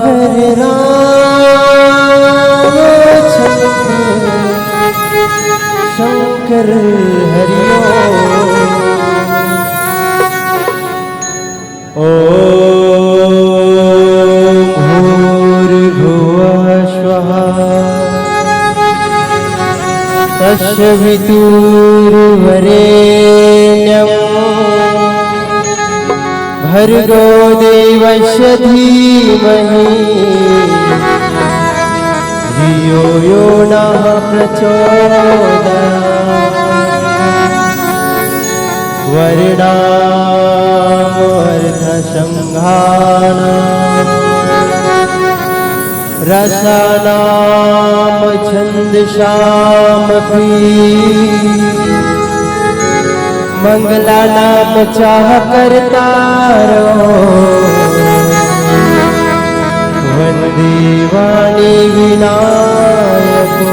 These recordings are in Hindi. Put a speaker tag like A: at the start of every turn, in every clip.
A: हरे राम शंकर हरि ओम भूर्भुवः स्वः तस्वितुर्वरेण्यं भर्गो देवस्य धीमहि धियो यो नः प्रचोदयात् वर्णामर्थसंघानां रसानां छन्दसामपि मंगलानां चाह कर्तारो वन्दे वाणी विनायको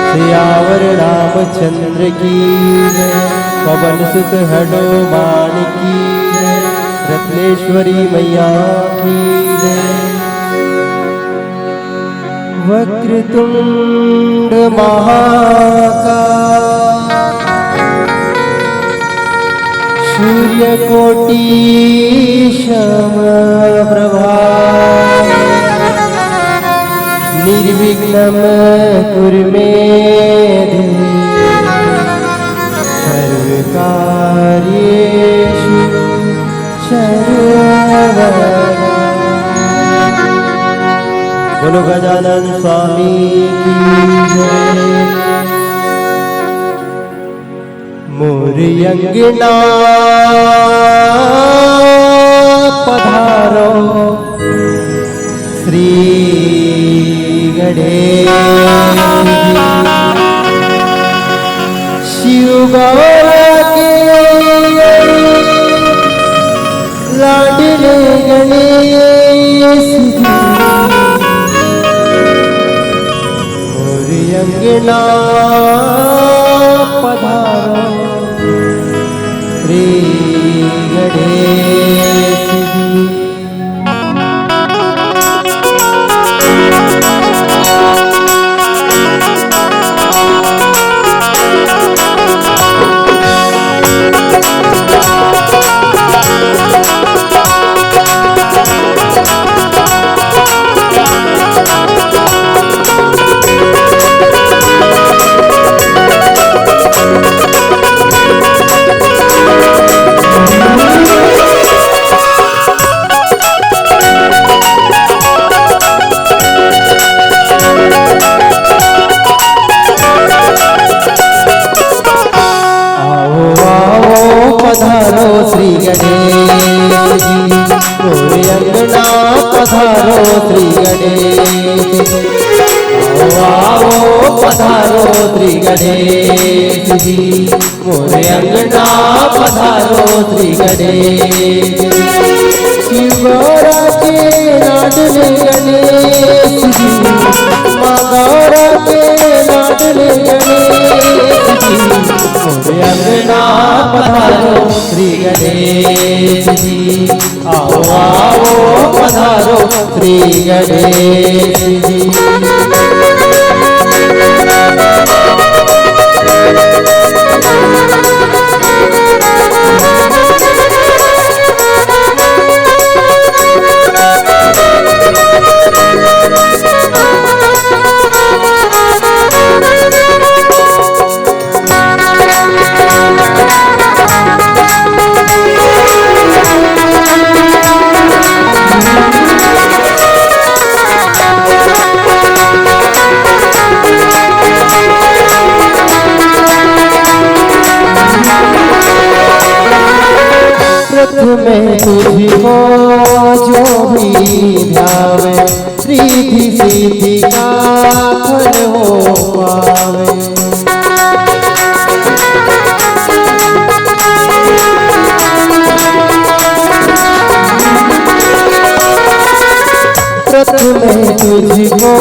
A: सियावर रामचंद्र की जय। पवन सुत हनुमान की जय। रत्नेश्वरी मैया की जय। वक्रतुंड महाकाय सूर्यकोटि समप्रभा निर्विघ्नं कुरु मे देव सर्वकार्येषु सर्वदा। बोलो गजानन स्वामी की जय। मोर अंगना पधारो श्री गणेश शिव बाबा के लाडले गणेश मोर अंगना पधारो श्री गणेश पधारो श्री गणेश जी मोरे अंगना पधारो श्री गणेश आओ पधारो श्री गणेश जी मोरे अंगना पधारो श्री गणेश शिवगौरा के लाडले गणेश जी माँ गौरा के लाडले गणेश जी मोरे अंगना पधारो श्री गणेश जी आओ आओ पधारो श्री गणेश जी। में तुझको जो भी ध्यावे रिद्धि सिद्धि का फल हो पावे। प्रथम तुझको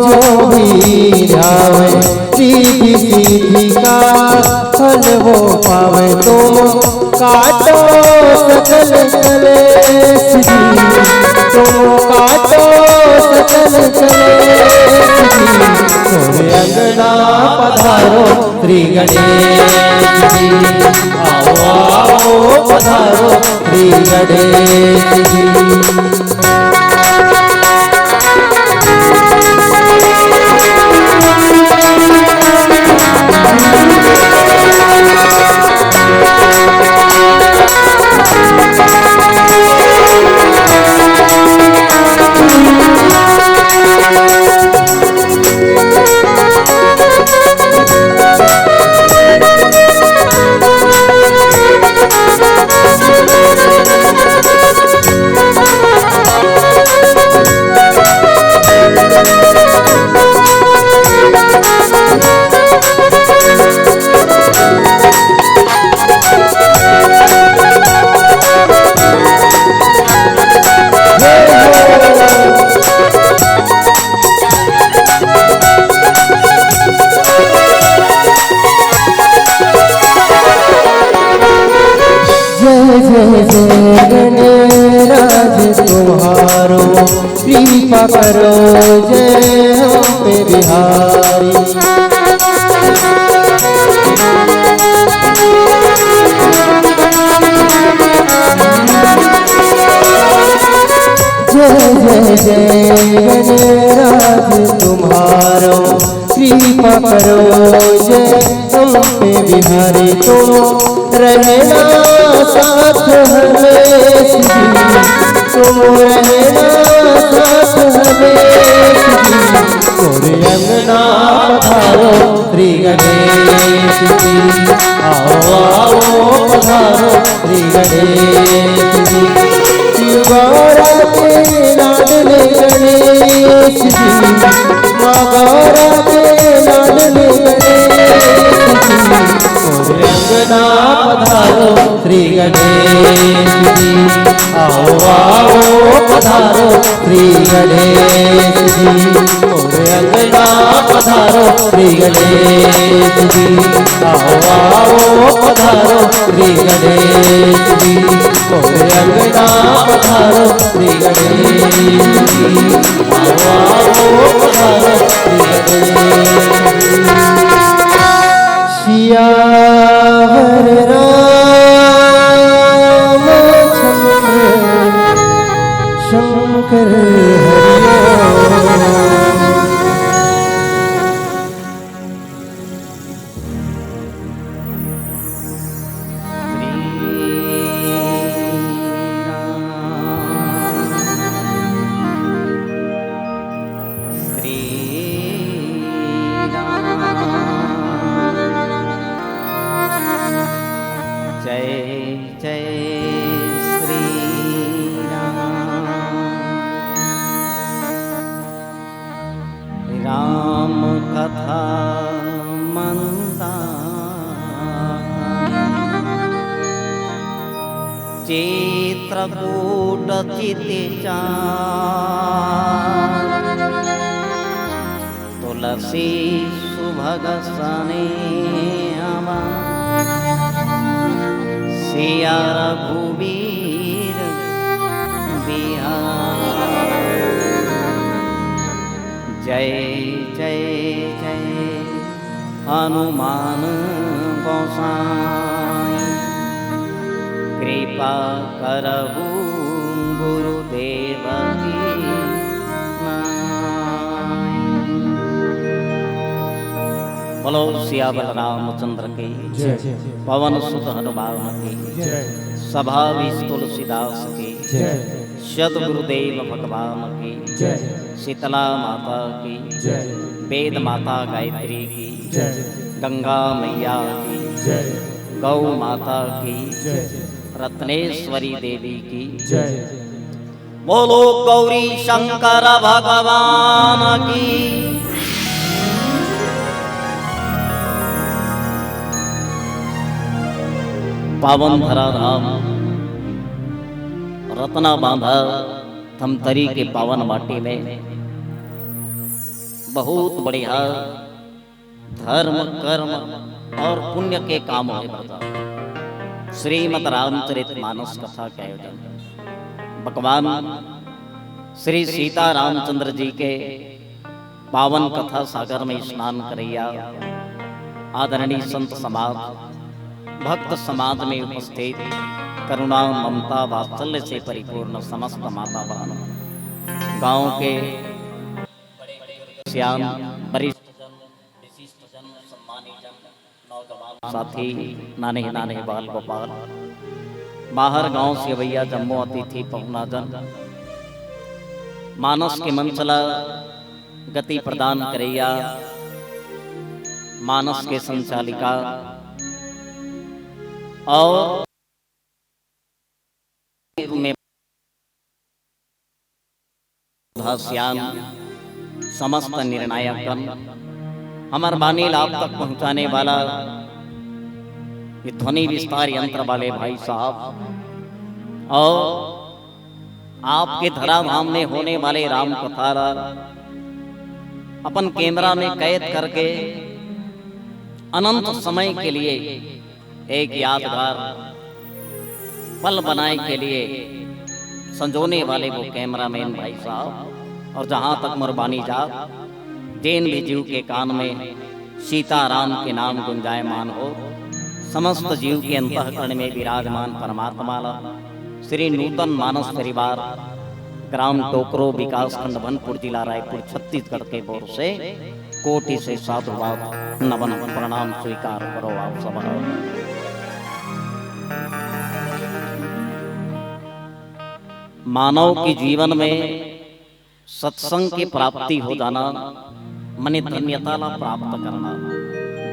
A: जो भी ध्यावे रिद्धि सिद्धि का फल हो पावे। तुम काटो सकल कलेश श्री गणेश जी। आओ आओ पधारो श्री गणेश जी। तुम्हारो कृपा करो जय हम पे बिहारी। जय जय जय गणराज तुम्हारो कृपा करो जय हम पे बिहारी। तुम रहना साथ हमें तुम रहना साथ हमें मोरे अंगना पधारो श्री गणेश जी। आओ आओ पधारो श्री गणेश जी। शिवगौरा के लाडले गणेश जी। माँ गौरा के लाडले गणेश जी। मोरे अंगना पधारो श्री गणेश जी। आओ आओ पधारो श्री गणेश जी। मोरे अंगना पधारो श्री गणेश जी। आओ आओ पधारो श्री गणेश जी। मोरे अंगना पधारो श्री गणेश जी। आओ आओ पधारो श्री गणेश जी। सियावर शंकर
B: चित्रकूट चितिचार तुलसी सुभग सने सिया रघुवीर बिहार। जय जय जय हनुमान गोसाई कृपा करहु गुरुदेव की नाई। बोलो सियावर रामचंद्र की पवन सुत हनुमान की सभा विष तुलसीदास की सदगुरुदेव भगवान की शीतला माता की वेद माता गायत्री की गंगा मैया की गौ माता की रत्नेश्वरी देवी की बोलो गौरी शंकर भगवान की। पावन धरा धाम रत्ना बांधा थमतरी के पावन माटी में बहुत बढ़िया धर्म कर्म और पुण्य के काम होने पड़ता। श्रीमद् रामचरितमानस कथा के आयोजन भगवान श्री सीता रामचंद्र जी के पावन कथा सागर में स्नान करैया आदरणीय संत समाज, भक्त समाज में उपस्थित करुणा ममता वात्सल्य से परिपूर्ण समस्त माता बहनों, गांव के श्याम वरिष्ठ जन, विशिष्ट जन, सम्मानित जन, नौजवान साथी, नाने नाने बाल गोपाल, बाहर गांव से भैया जम्मू अतिथि पहुना जन, मानस के मंचला गति प्रदान करैया मानस के संचालिका और में श्याम समस्त निर्णायक हमार बानी लाभ तक पहुंचाने वाला ये ध्वनि विस्तार यंत्र वाले भाई साहब और आपके धराधाम में होने वाले राम कथारा अपन कैमरा में कैद करके अनंत समय के लिए एक यादगार पल बनाए के लिए संजोने वाले वो कैमरामैन भाई साहब। और जहां तक मुरबानी जा जैन भी जीव के कान में सीताराम के नाम गुंजायमान हो, समस्त जीव के अंतःकरण में विराजमान परमात्मा श्री नूतन मानस परिवार ग्राम टोकरो विकास खंड बनपुर जिला रायपुर छत्तीसगढ़ के ओर से कोटि से साधुवाद नवन प्रणाम स्वीकार करो आप सब। मानव के जीवन में सत्संग की प्राप्ति हो जाना मने धन्यता ला प्राप्त करना,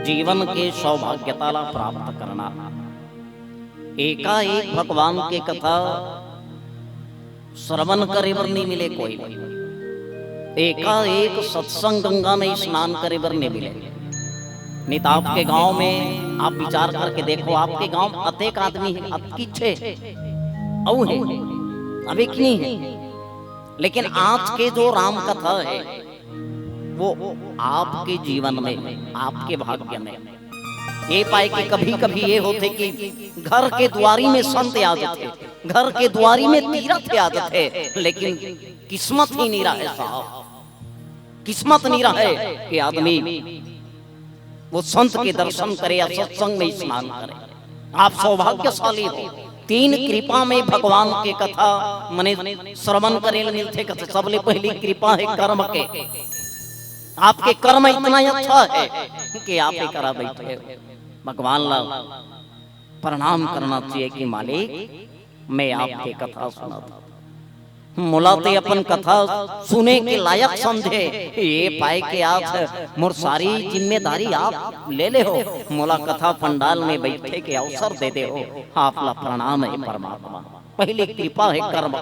B: जीवन के सौभाग्यता ला प्राप्त करना। एकाएक भगवान के कथा श्रवण करे बर नहीं मिले कोई, एकाएक सत्संग गंगा में स्नान करे बर नहीं मिले। नहीं तो आपके गांव में आप विचार करके देखो, आपके गांव अतेक आदमी है, अतकी छे औ है, अभी नहीं है, लेकिन आज के जो राम कथा है वो आपके जीवन में, आपके भाग्य में ये पाए कि कभी कभी ये होते कि घर के द्वारी में संत आ जाते, घर के द्वारी में तीर्थ आ जाते, लेकिन किस्मत ही नहीं रहा साहब, किस्मत नहीं रहा है कि आदमी वो संत के दर्शन करे या सत्संग में स्नान करे। आप सौभाग्यशाली हो, तीन कृपा में भगवान के कथा मने श्रवण करे मिलते। कथे सबले पहली कृपा है कर्म के, आपके कर्म इतना अच्छा है कि आप एक करा बैठे भगवान ला प्रणाम करना चाहिए कि मालिक मैं आपके कथा सुना, मुलाते अपन कथा सुने के लायक समझे, ये पाए के आप मोर सारी जिम्मेदारी आप ले ले हो, मोला कथा पंडाल में बैठे के अवसर दे दे हो, आप ला प्रणाम है परमात्मा। पहली कृपा है कर्म,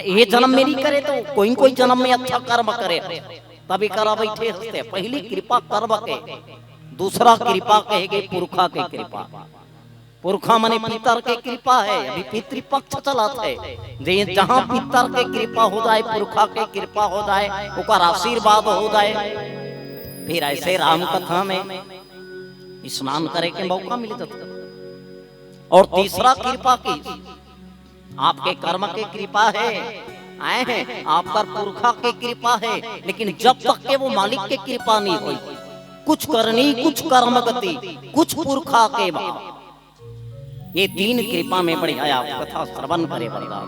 B: ये जन्म में नहीं करे तो कोई जन्म में अच्छा कर्म करे तभी करा बैठे हंसते। पहली कृपा कर्म के, दूसरा कृपा कहेगे पुरखा के कृपा। पुरखा माने पितर के कृपा है, अभी पितृपक्ष चलाता है, जहाँ पितर के कृपा हो जाए, पुरखा के कृपा हो जाए, उनका आशीर्वाद हो जाए, फिर ऐसे राम कथा में स्नान करे के मौका मिल जाता। और तीसरा कृपा की आपके कर्म के कृपा है, आए हैं आप पर पुरखा के कृपा है, लेकिन जब तक के वो मालिक के कृपा नहीं हुई, कुछ करनी कुछ कर्म गति कुछ पुरखा के बाद, ये तीन कृपा में बढ़िया आप कथा श्रवण करे बढ़िया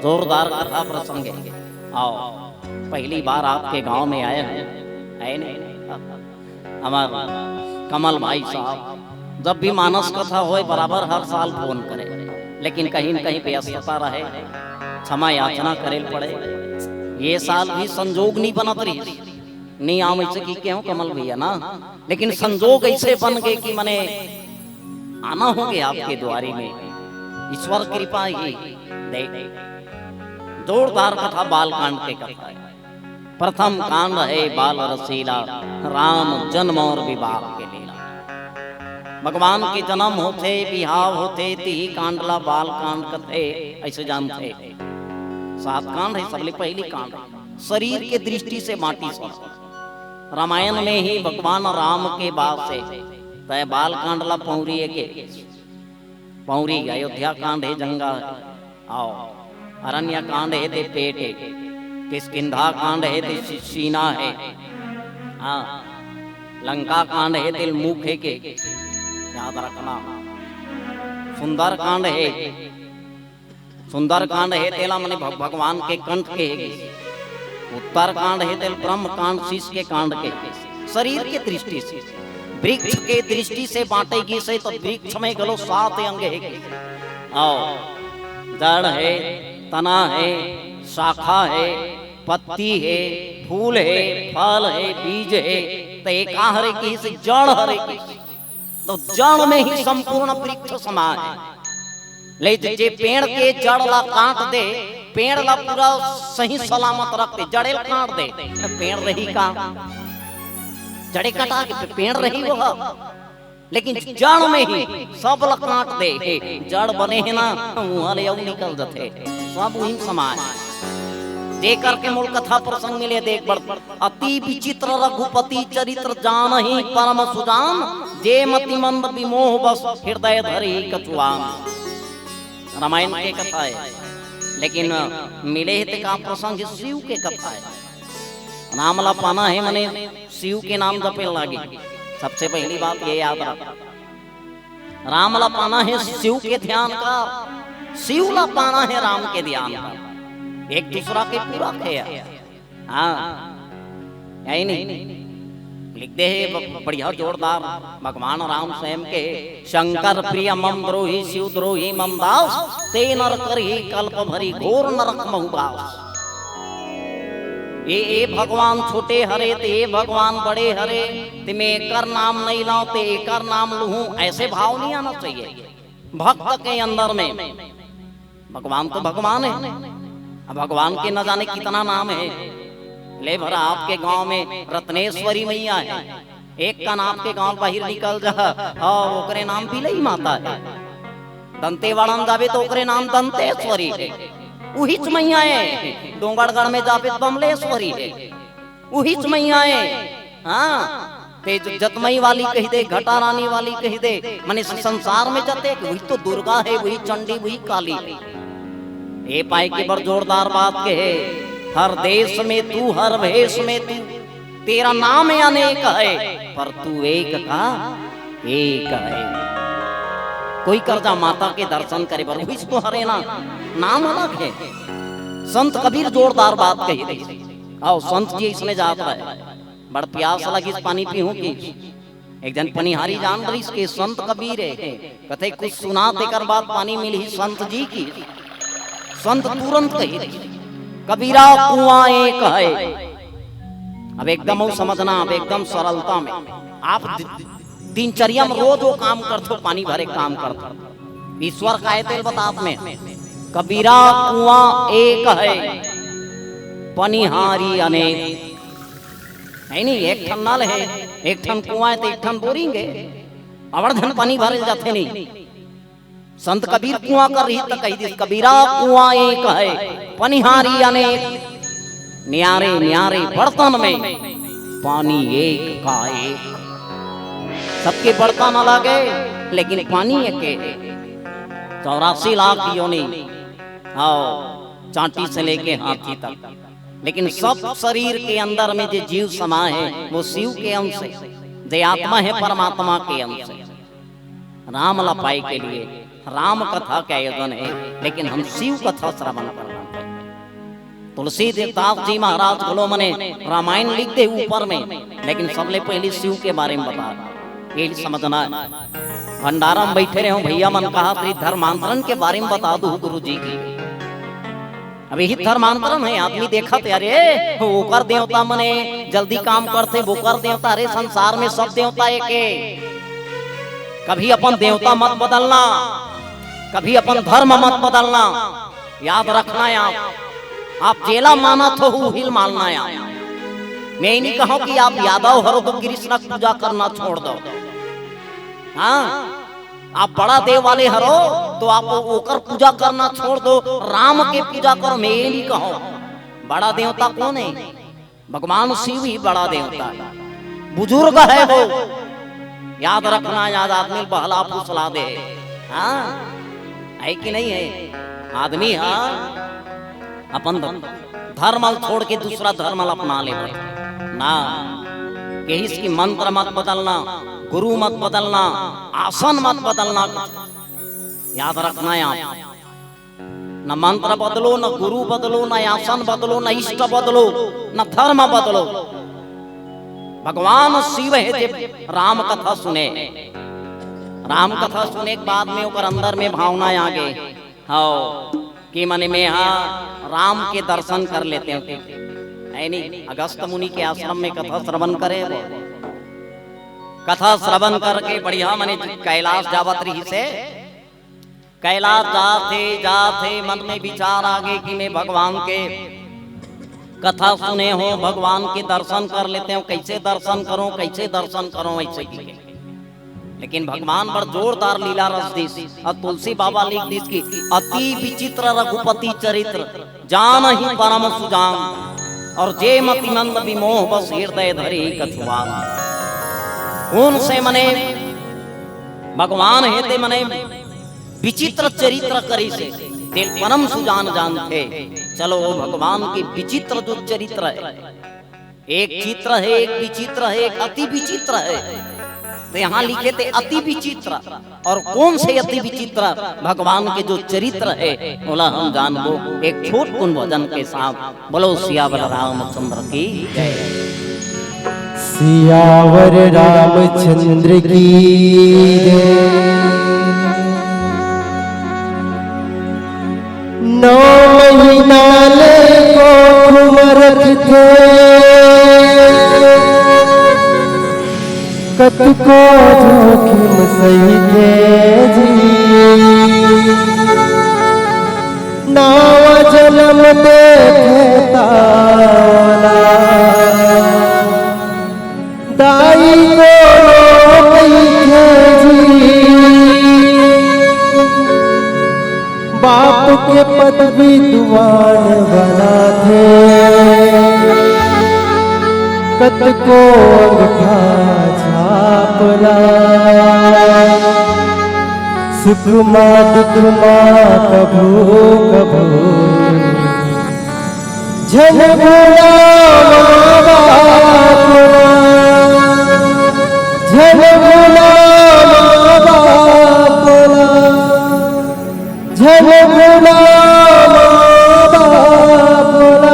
B: जोरदार कथा प्रसंग है। आओ पहली बार आपके गांव में आए हैं हमारे कमल भाई साहब, जब भी मानस कथा होए बराबर हर साल फोन करे, लेकिन कहीं न कहीं व्यस्तता रहे, क्षमा याचना करे पड़े। ये साल भी संजोग नहीं बनत रही, नहीं आम ऐसे की क्यों कमल भैया ना, लेकिन संजोग ऐसे बन गए कि मने आना हो गया आपके द्वारी में, ईश्वर कृपा ही देख। जोरदार कथा बाल कांड के कथा है। प्रथम कांड है बाल रसीला, राम जन्म और विवाह के लीला। भगवान के जन्म होते बिहाव होते ती कांडला बाल कांड कथे ऐसे जानते। 7 कांड है, सबले पहली कांड शरीर के दृष्टि से माटी से। रामायण में ही भगवान राम के बाद से तय बाल कांडला पौरी के पौरी, अयोध्या कांड है जंगा, आओ अरण्य कांड है ते पेट है, किसकिंधा कांड है ते सीना है, हाँ लंका कांड है तिल मुख है के, याद रखना। सुंदर कांड है, सुंदर कांड है तेला मने भगवान के कंठ के है। उत्तर कांड है तेल ब्रह्म कांड शीश के कांड के। शरीर के दृष्टि से, वृक्ष के दृष्टि से बांटेगी से तो वृक्ष में गलो 7 अंग है। आओ, जड़ है, तना है, शाखा है, पत्ती है, फूल है, फल है, बीज है। तो एक हरे की से जड़ हरे की, तो जड़ में ही संपूर्ण वृक्ष समा है। ले जे पेड़ के जड़ ला काट दे, पेड़ ला पूरा सही सलामत रख दे, जड़े काट दे, पेड़ रही का, जड़े कटा के पेड़ रही वो। लेकिन जड़ में ही सब ला काट दे, जड़ बने है ना वहां ले निकल जाते सब वही समान। देख करके मूल कथा प्रसंग मिले देख बड़ अति विचित्र रघुपति चरित्र जान ही परम सुजान, जे मति मंद विमोह बस हृदय धरि कछुआन। रामायण के कथा है, लेकिन मिले हित का प्रसंग शिव के कथा है। नाम ला पाना है मने शिव के नाम जपे लागे। सबसे पहली बात ये याद रख, राम ला पाना है शिव के ध्यान का, शिव ला पाना है राम के ध्यान का। एक दूसरा के पूरा है। हाँ, यही नहीं लिखते हैं बढ़िया जोरदार भगवान राम स्वयं के, शंकर प्रिय मम द्रोही शिव द्रोही मम दास, ते नर करहि कल्प भरी घोर नरक बहुबास। ये भगवान छोटे हरे ते भगवान बड़े हरे, ते मैं कर नाम नहीं लाऊं ते कर नाम लूं, ऐसे भाव नहीं आना चाहिए भक्त के अंदर में। भगवान तो भगवान है, अब भगवान के न जाने कितना नाम है। ले भरा आपके गांव में रत्नेश्वरी मैया है, एक का नाम के गांव बाहर निकल जा और ओकरे नाम भी लई माता है। दंतेवाड़ा में जावे तो ओकरे नाम दंतेश्वरी है, वही मैया है। डोंगरगढ़ में जावे तो बमलेश्वरी है, वही मैया है। हाँ, ते जतमई वाली कही दे, घटा रानी वाली कही दे, माने संसार में जाते वही तो दुर्गा है, वही चंडी, वही काली। ये पाए की बड़ जोरदार बात के है, हर देश में तू, हर भेष में तू, तेरा नाम अनेक है, पर तू एक का एक है। कोई कर्जा माता के दर्शन करे पर वही तो हरे ना, नाम अलग है। संत कबीर जोरदार बात कही थी। आओ संत जी इसमें जाता है, बड़ प्यास लगी पानी पीऊं की। एक जन पनिहारी जान रही इसके संत कबीर है, कथे कुछ सुना देकर बात पानी मिली संत जी की। संत तुरंत कही कबीरा कुआं एक है। अब एकदम वो समझना, अब एकदम सरलता में आप दिनचर्या में रोज वो काम करते हो, पानी भरे काम करते हो। ईश्वर का है बताप में, कबीरा कुआं एक है पनिहारी अनेक। नहीं एक ठन नल है, एक ठन कुआं है तो एक ठन बोरिंग है, अवर्धन पानी भरे जाते नहीं। संत कबीर कुआं कर रही तो कही दी कबीरा कुआं एक है पनिहारी अनेक, न्यारे न्यारे बर्तन में पानी एक का एक। सबके बर्तन अलग है लेकिन पानी एक है। 84 लाख योनि, आओ चांटी से लेके हाथी तक, लेकिन सब शरीर के अंदर में जो जीव समा है वो शिव के अंश है, जो आत्मा है परमात्मा के अंश है। राम लपाई के लिए राम कथा का आयोजन है, लेकिन हम शिव कथा श्रवण कर रहे हैं। तुलसी देवदास जी महाराज बोलो मने रामायण लिख दे ऊपर में, लेकिन सबले पहले शिव के बारे में बता, ये समझना। भंडारा में बैठे रहे हो भैया मन कहा तो धर्मांतरण के बारे में बता दो गुरु जी की। अब यही धर्मांतरण है। आदमी देखा थे अरे वो कर देवता मने जल्दी काम करते, वो कर देवता, अरे संसार में सब देवता एक है। कभी अपन देवता मत बदलना, कभी अपन धर्म मत बदलना, याद रखना। आप चेला माना तो हिल मानना। मैं नहीं कहूं कि आप यादव हरो तो कृष्ण पूजा करना छोड़ दो। हाँ, आप बड़ा देव वाले हरो तो आप ओकर पूजा करना छोड़ दो, राम के पूजा करो। मैं नहीं कहूं बड़ा देवता कौन है, भगवान शिव ही बड़ा देवता है, बुजुर्ग है वो, याद रखना। याद आदमी बहला फुसला दे, हाँ है कि नहीं है आदमी। हाँ, अपन धर्म छोड़ के दूसरा धर्म अपना ले ना। कि इसकी मंत्र मत बदलना, गुरु मत बदलना, आसन मत बदलना। याद रखना है आप, न मंत्र बदलो, न गुरु बदलो, न आसन बदलो, न इष्ट बदलो, न धर्म बदलो। भगवान शिव है जब राम कथा सुने, राम कथा सुने के बाद में ओकर अंदर में भावना आ गए हाँ कि मन में हाँ राम के दर्शन कर लेते हैं। है नहीं, अगस्त मुनि के आश्रम में कथा श्रवण करे, वो कथा श्रवण करके बढ़िया मने कैलाश जावत रही से, कैलाश जाते जाते मन में विचार आ गए कि मैं भगवान के कथा सुने हो, भगवान के दर्शन कर लेते हो, कैसे दर्शन करो, कैसे दर्शन करो, ऐसे की। लेकिन भगवान बड़ जोरदार लीला रस दिस और तुलसी बाबा लिख दिस की अति विचित्र रघुपति चरित्र, जान ही परम सुजान, और जे मतिमंद विमोह बस हृदय धरे कछुआन। कौन से मने भगवान हेते मने विचित्र चरित्र करी से ते परम सुजान जानते। चलो वो भगवान की विचित्र जो चरित्र है, एक चित्र है, एक विचित्र है, एक अति विचित्र है। तो यहाँ लिखे थे अति विचित्र, और कौन से अति विचित्र भगवान के जो चरित्र है बोला हम जानो एक छोट कुन भजन के साथ। बोलो सियावर रामचंद्र की जय।
A: सियावर रामचंद्र की जय। 9 महीना ले कोख रखते, कतको जोखिम सही के जी, नाव जन्म देता दाई को जी, बाप के पद भी दुआन बना थे, कतको अंगठा छापला, सुख मा दुख मा कभू कभू, झन भोला माँ बापना, झन भोला माँ बापना, झन भोला माँ बापना।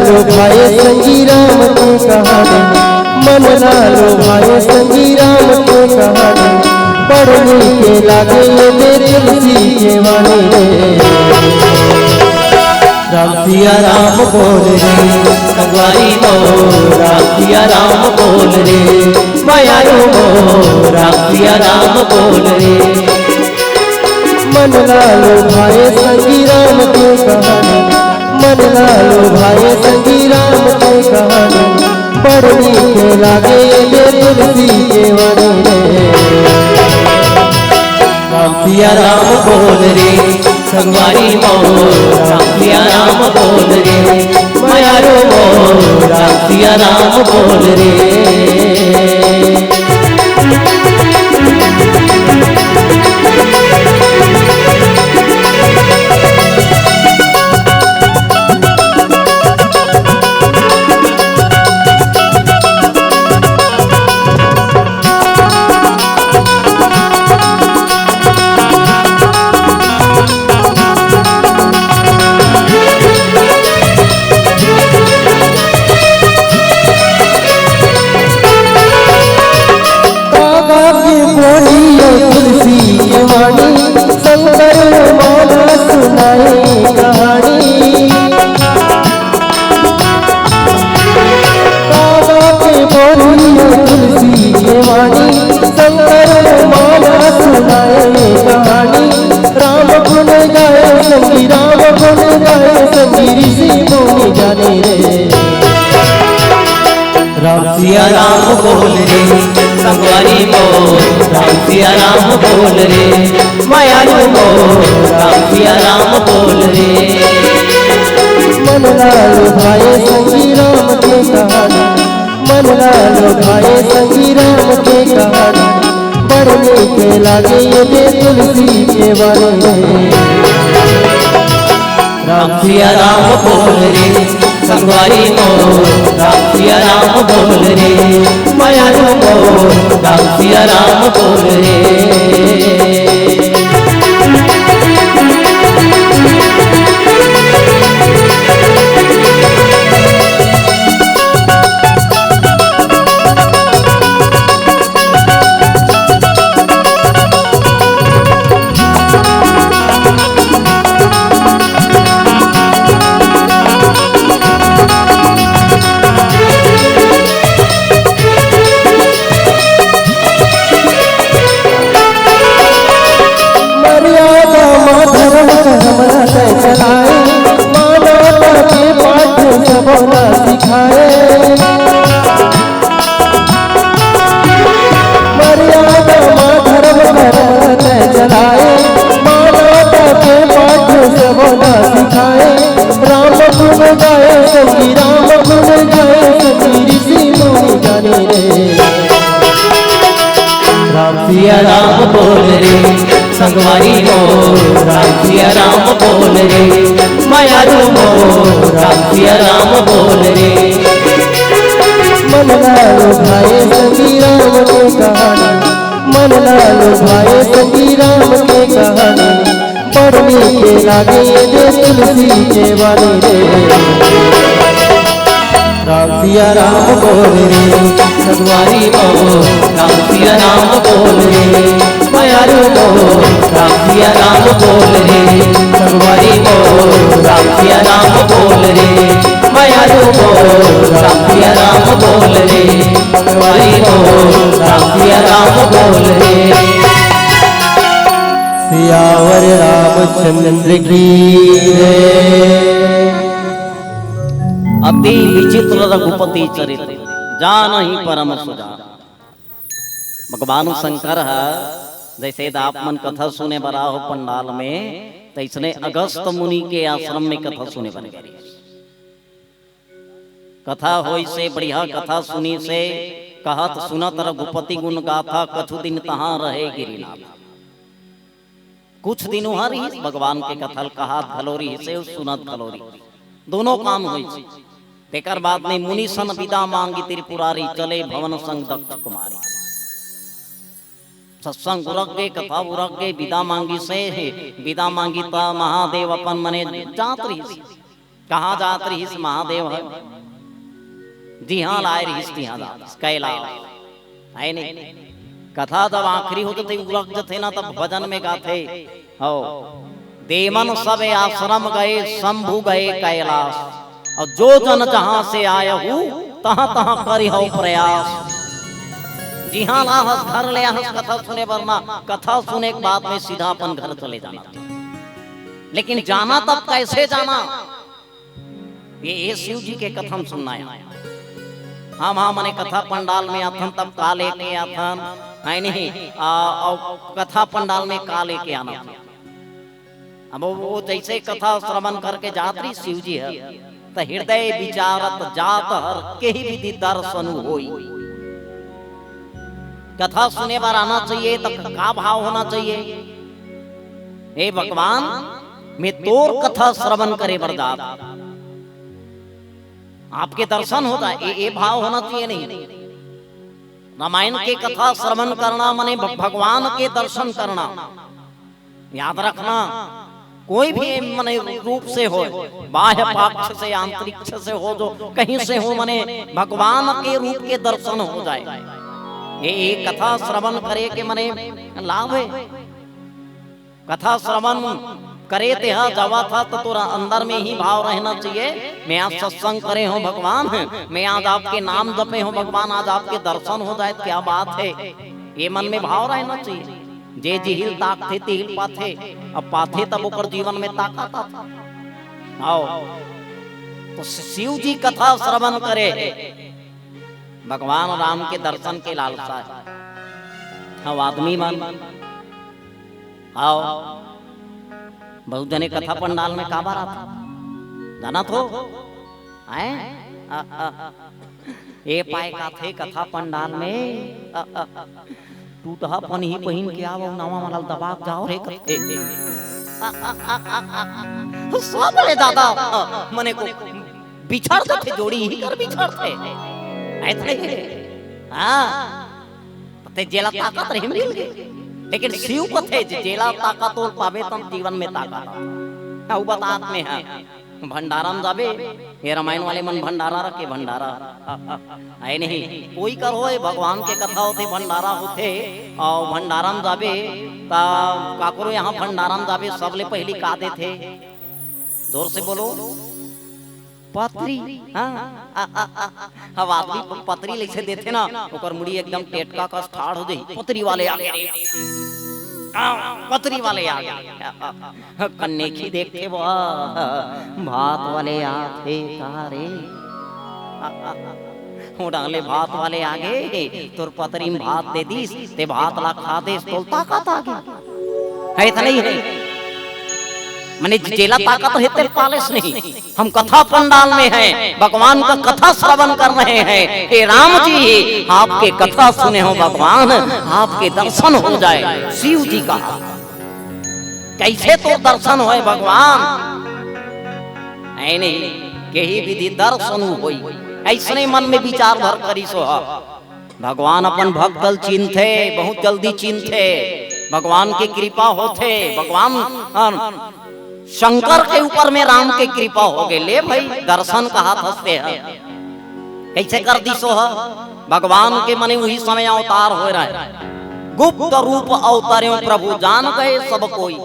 A: लो भाई संगी राम की कहानी, मन ना लो भाई संगी राम की कहानी, पढ़ने के लागे ये मेरे तुलसी के वाणी रे। राम सिया राम बोल रे संगवारी मो, राम सिया राम बोल रे माया रो, राम सिया राम बोल रे। मन ना लो भाई संगी राम की कहानी, मन ना लो भाई संगी राम की कहानी, पढ़नी के लागे ये तुलसी के वाणी रे। राम सिया राम बोल रे संगवारी मो, राम सिया राम बोल रे माया रो, राम सिया राम बोल रे। सिया राम बोल रे मायालू मोर राम सिया राम बोल रे।
C: मन लालो भाई संगी राम के कहानी, मन लालो भाई संगी राम के कहानी, पढ़ने के लागे ये तुलसी के वाले।
A: राम सिया राम बोल रे संगवारी मोर राम सिया राम बोल रे मायालू मोर राम सिया राम बोल रे। सिया राम बोल रे संगवारी मोर राम सिया राम बोल रे मायालू मोर राम सिया राम बोल रे।
C: मन लालो भाई संगी राम के कहानी, मन लालो भाई संगी राम के कहानी, पढ़ने के लागे ये तुलसी के वाले रे।
A: राम सिया राम बोल रे संगवारी मोर राम सिया राम बोल रे मायालू मोर राम सिया राम बोल रे संगवारी मोर राम सिया राम बोल रे मायालू मोर राम सिया राम बोल रे संगवारी मोर राम सिया राम बोल रे।
C: सियावर रामचंद्र की जय।
B: अति विचित्र रघुपति चरित्र जानहि परम सुजा। भगवान शंकर है जैसे आप मन कथा सुने बरा हो पंडाल में, तैसने अगस्त मुनि के आश्रम में कथा सुने बन गए। कथा होई से बढ़िया कथा सुनी से कहत सुनत रघुपति गुण गाथा, कछु दिन तहाँ रहे गिरिनाथ। कुछ दिन हर ही भगवान के कथल कहत खलोरी से सुनत खलोरी दोनों काम हुई। तेकर बाद में मुनि सन विदा मांगी त्रिपुरारी, चले भवन संग दक्ष कुमारी। सत्संग उरक गए, कथा उरक गए, विदा मांगी से विदा मांगी ता महादेव अपन मने जात रही। कहाँ जात रही महादेव है? जी हाँ लाए रही तिहा जात कैलाश है नहीं। कथा जब आखिरी होते थे उरक जथे ना तब भजन में गाथे हो देमन सब आश्रम गए शंभु गए कैलाश, और जो जन जहां से आय हूँ तहां तहां करी हो प्रयास। जी हाँ लाहस घर ले आहस कथा सुने वरना कथा सुने के बाद में सीधा अपन घर चले जाना। लेकिन जाना तब कैसे जाना? ये शिव जी के कथन सुनना है। हम हाँ मने कथा पंडाल में आथन तब का लेके आथन है नहीं, कथा पंडाल में का लेके आना। अब वो जैसे कथा श्रवण करके जात रही शिव जी है तो हृदय विचारत जात हर के ही विधि दर्शन होई। कथा सुने बार आना चाहिए तो का भाव होना चाहिए? हे भगवान मैं तोर कथा श्रवण करे बरदात, आपके दर्शन होता है ये भाव होना चाहिए। नहीं रामायण के कथा श्रवण करना माने भगवान के दर्शन करना। याद रखना कोई भी मने रूप से हो, बाह्य पक्ष से आंतरिक से हो, जो कहीं से हो मने भगवान के रूप के दर्शन हो जाए। ये कथा श्रवण करे के मने लाभ है। कथा श्रवण करे ते जावा था तो तोरा अंदर में ही भाव रहना चाहिए, मैं आज सत्संग करे हो भगवान, मैं आज आपके नाम जपे हो भगवान, आज आपके दर्शन हो जाए, क्या बात है। ये मन में भाव रहना चाहिए। जे जिहिल ताक थे तिहिल पाथे, अब पाथे तब ऊपर जीवन में ताकत था। आओ तो शिव जी कथा श्रवण करे, भगवान राम के दर्शन के लालसा है। हाँ आदमी मन आओ बहुत जने कथा पंडाल में काबा रहा था जाना तो आए ए पाए का थे कथा पंडाल में टूटहा पन ही पहिन के आओ नवा मलाल दबाक जाओ रे कथे सब ले दादा मने को बिछड़ थे जोड़ी ही कर बिछड़ थे ऐसे हाँ ते जेला ताकत रही मिल गई लेकिन शिव को थे जेला ताकत और पावे तम जीवन में ताकत है वो बात में है भंडारम जाबे ये रामायण वाले मन भंडारा रखे भंडारा है नहीं कोई कर होए भगवान के कथा होते भंडारा होते और भंडारम जाबे ता काकरो यहाँ भंडारम जाबे सबले पहली का दे थे जोर से बोलो पत्री हाँ अब आदमी पत्री लिखे देते ना ओकर मुड़ी एकदम टेटका का ठाड़ हो जाई पत्री वाले आ गए पत्री वाले आ गए कन्ने की देखते वो भात वाले आते तारे हो डाले भात वाले आगे तोर पत्री में भात दे दीस ते भात ला खा दे तोल ताकत आ गया है इतना ही है मने जेला ताकत है तेरे पालेस नहीं हम कथा पंडाल में हैं भगवान का कथा श्रवण कर रहे हैं हे राम जी आपके कथा सुने हो भगवान आपके दर्शन हो जाए शिव जी का कैसे तो दर्शन होए भगवान है नहीं यही विधि दर्शन होई ऐसने मन में विचार भर करी सो भगवान अपन भक्तल चिन्हते बहुत जल्दी चिन्हते भगवान की कृपा होते भगवान शंकर के ऊपर में राम की कृपा हो गए ले भाई दर्शन का हाथ हंसते हैं कैसे कर दी सो भगवान के मने वही समय अवतार हो रहा है गुप्त रूप अवतारे प्रभु जान गए सब कोई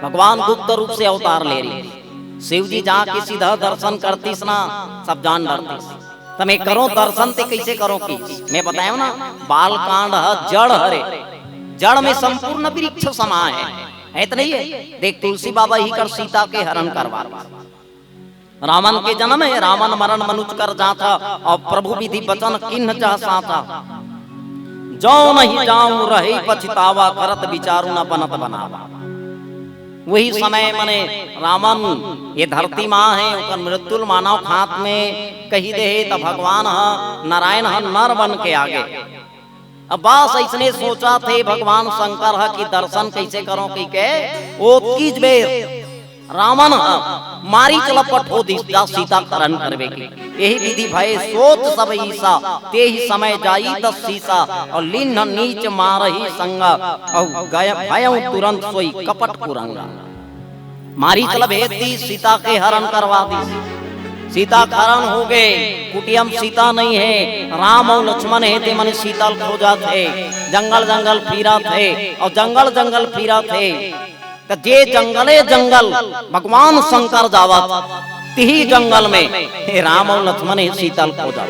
B: भगवान गुप्त रूप से अवतार ले रही शिव जी जाके सीधा दर्शन करती ना सब जान डरती तमें करो दर्शन ते कैसे करो की मैं बताया ना बाल कांड जड़ हरे जड़ में संपूर्ण वृक्ष समा है तो नहीं है देख तुलसी बाबा ही कर सीता के हरण करवा रावण के जन्म है रावण मरण मनुज कर जाता और प्रभु विधि वचन किन्ह चाह साता जो नहीं जाऊं रही पछतावा करत विचारू न बनत बनावा वही समय मने रावण ये धरती माँ है उनका मृत्युल मानव खात में कही दे तो भगवान नारायण नर बन के आगे अब बस ऐसने सोचा थे भगवान शंकर की दर्शन कैसे करो की के ओ कीज बेर रावण मारी चलपट हो दिशा सीता करण करवे की यही विधि भय सोच सब ईसा ते ही समय जाई दस सीसा और लीन नीच मारही संगा और गय भय तुरंत सोई कपट कुरंगा मारी चल भेद दी सीता के हरण करवा दी सीता हरण हो गए कुटियम सीता नहीं है राम और लक्ष्मण है ते मन सीता खोजा थे जंगल जंगल फिरा थे और जंगल जंगल फिरा थे तो जे जंगले जंगल भगवान शंकर जावत तिही जंगल में हे राम और लक्ष्मण है सीता खोजा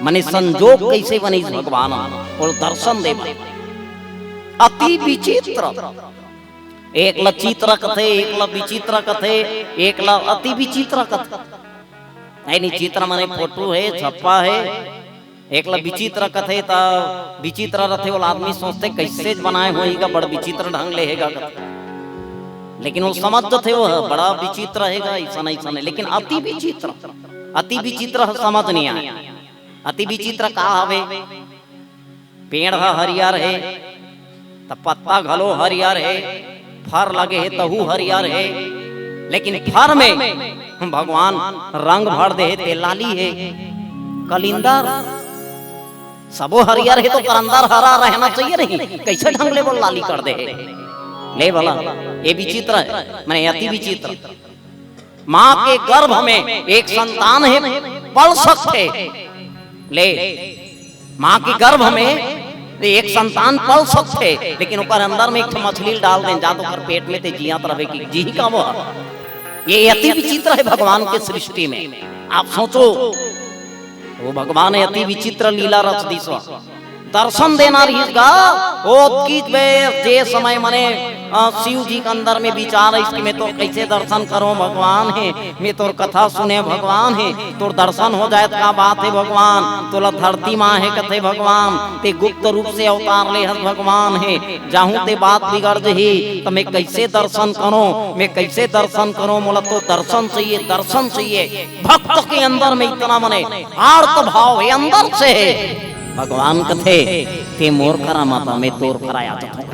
B: मने संजोग कैसे बनी भगवान और दर्शन दे अति विचित्र एक ल चित्र कथे एक ल विचित्र कथे एक ल अति विचित्र कथे नहीं चित्र माने फोटो है छप्पा है एक ल विचित्र कथे ता विचित्र रथे वो आदमी सोचते कैसे बनाए होएगा बड़ा विचित्र ढंग ले हैगा लेकिन वो समझ थे वो बड़ा विचित्र हैगा ऐसा नहीं सने लेकिन अति विचित्र समझ नहीं आया अति विचित्र का हवे पेड़ हरियर है त पत्ता घलो हरियर है फर लगे है तहु हरियर है लेकिन फर में भगवान रंग भर दे ते लाली है कलिंदर सबो हरियर है तो करंदर हरा रहना चाहिए नहीं कैसे ढंग ले बोल लाली कर दे ले बोला ये विचित्र है मैंने अति विचित्र माँ के गर्भ में एक संतान है पल सकते ले माँ के गर्भ में एक संतान पल सकते लेकिन ऊपर अंदर में एक मछली डाल दें जा तो कर पेट में ते जिया तरह की जी का वो ये अति विचित्र है भगवान के सृष्टि में आप सोचो वो भगवान अति विचित्र लीला रच दी दर्शन देना रहीगा ओ की जे समय मने शिव जी के अंदर में विचार है इसकी मैं तो कैसे दर्शन करो भगवान है, मैं तोर कथा सुने भगवान है, तोर दर्शन हो जाए का बात है भगवान, तोला धरती माँ है कथे भगवान, ते गुप्त रूप से अवतार ले हस भगवान है, जाहूं ते बात बिगड़ जही तो मैं कैसे दर्शन करो, मैं कैसे दर्शन करो, मोला तो दर्शन चाहिए, दर्शन चाहिए। भक्त के अंदर में इतना मने आर्त भाव है अंदर से भगवान कथे ते मोर करा माता में तोर कराया जाता।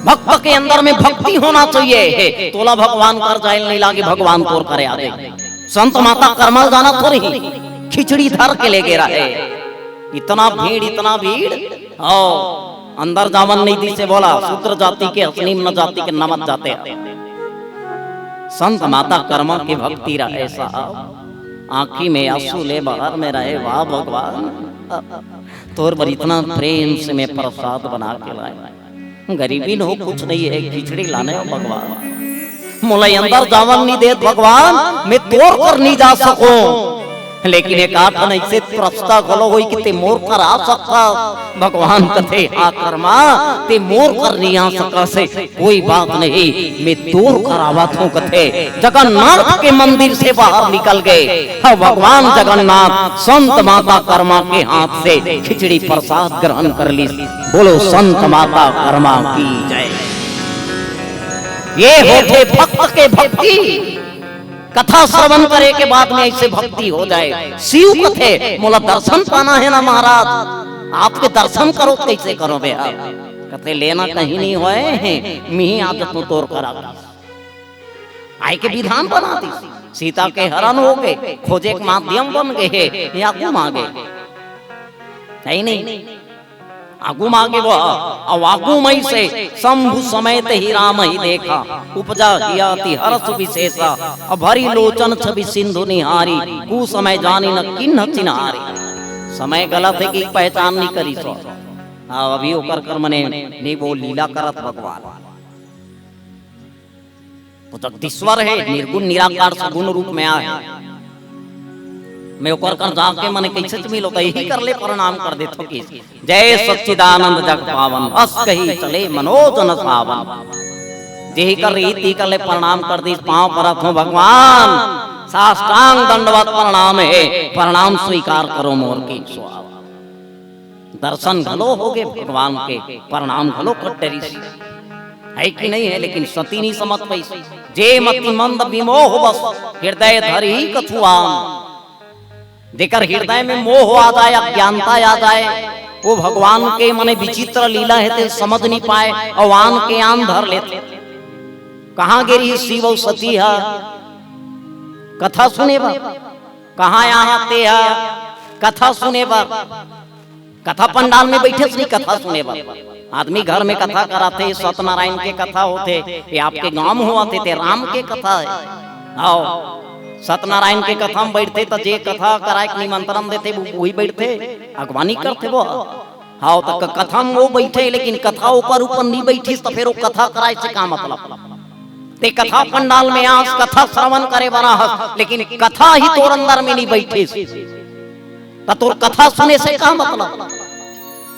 B: भक्त के अंदर में भक्ति होना चाहिए, तोला भगवान कर जाए नहीं लागे भगवान तोर करे आ जाए। संत माता करमल जाना थोड़ी खिचड़ी धर के ले गिरा है, इतना भीड़ आओ अंदर जावन नहीं दी से बोला शूद्र जाति के निम्न जाति के नमक जाते हैं। संत माता कर्मा की भक्ति रहे साहब, आंखी में आंसू ले बाहर में रहे, वाह भगवान तोर पर इतना प्रेम से मैं प्रसाद बना के लाए, गरीबी न हो कुछ नहीं है खिचड़ी लाने हो भगवान, मोला अंदर जावन नहीं दे भगवान, मैं तोड़ कर नहीं जा सकूं, लेकिन एक आठन ऐसे प्रस्ता गलो हुई कि ते मोर कर आ सकता भगवान कथे आकर्मा ते मोर कर नहीं आ सका से कोई बात नहीं, मैं तोड़ कर आवात हूँ कथे। जगन्नाथ के मंदिर से बाहर निकल गए, हाँ भगवान जगन्नाथ संत माता कर्मा के हाथ से खिचड़ी प्रसाद ग्रहण कर ली। बोलो संत माता कर्मा की जय। ये होते भक्त के भक्ति, कथा श्रवण करे के बाद में ऐसे भक्ति हो जाए। शिव कथे मोला दर्शन पाना है ना महाराज, आपके दर्शन करो कैसे करो बे आप कथे लेना कहीं नहीं होए, मिही आदत तो तोड़ करा आय के विधान बना दी, सीता के हरण हो गए, खोजे के माध्यम बन गए, या गुम आ गए नहीं आगू मांगे वो आगू मई से शंभु समेत ही राम ही देखा, उपजा हियाति हर्ष विशेषा, भरी लोचन छवि सिंधु निहारी, कु समय जानी न किन्ह चिन्हारी। समय गलत है कि पहचान नहीं करी सो अभी ओकर कर मने नहीं वो लीला करत भगवान, वो जगदीश्वर है, निर्गुण निराकार सगुण रूप में आया। मैं ओकर कर जाके मने कैसे मिलो तो यही कर ले प्रणाम कर दे तो की जय सच्चिदानंद जग पावन, बस कही चले मनोजन सावन, जेही कर रीति कर ले प्रणाम कर दी, पांव परत हो भगवान, साष्टांग दंडवत प्रणाम है, प्रणाम स्वीकार करो मोर की दर्शन घलो हो गए भगवान के, प्रणाम घलो कट्टरी है कि नहीं है, लेकिन सती नहीं समझ पाई। जे मति मंद विमोह बस हृदय धरी कछुआन, जेकर हृदय में मोह आ जाए, अज्ञानता आ जाए, वो भगवान के मने विचित्र लीला है ते समझ नहीं पाए, अवान के आन धर लेते। कहाँ गिरी शिव और सती है कथा सुने बा, कहाँ यहाँ ते है कथा सुने बा, कथा पंडाल में बैठे नहीं कथा सुने बा, आदमी घर में कथा कराते, सत्यनारायण के कथा होते, ये आपके गांव में हुआ थे राम के कथा है। आओ सत्यनारायण के कथा में बैठते तो जे कथा कराए के निमंत्रण देते वही बैठते, अगवानी करते वो। हाँ तो कथा में वो बैठे, लेकिन कथा ऊपर नहीं बैठी तो फिर वो कथा कराए से का मतलब। ते कथा पंडाल में आज कथा श्रवण करे बना हस, लेकिन कथा ही तोर अंदर में नहीं बैठी तो तोर कथा सुने से का मतलब।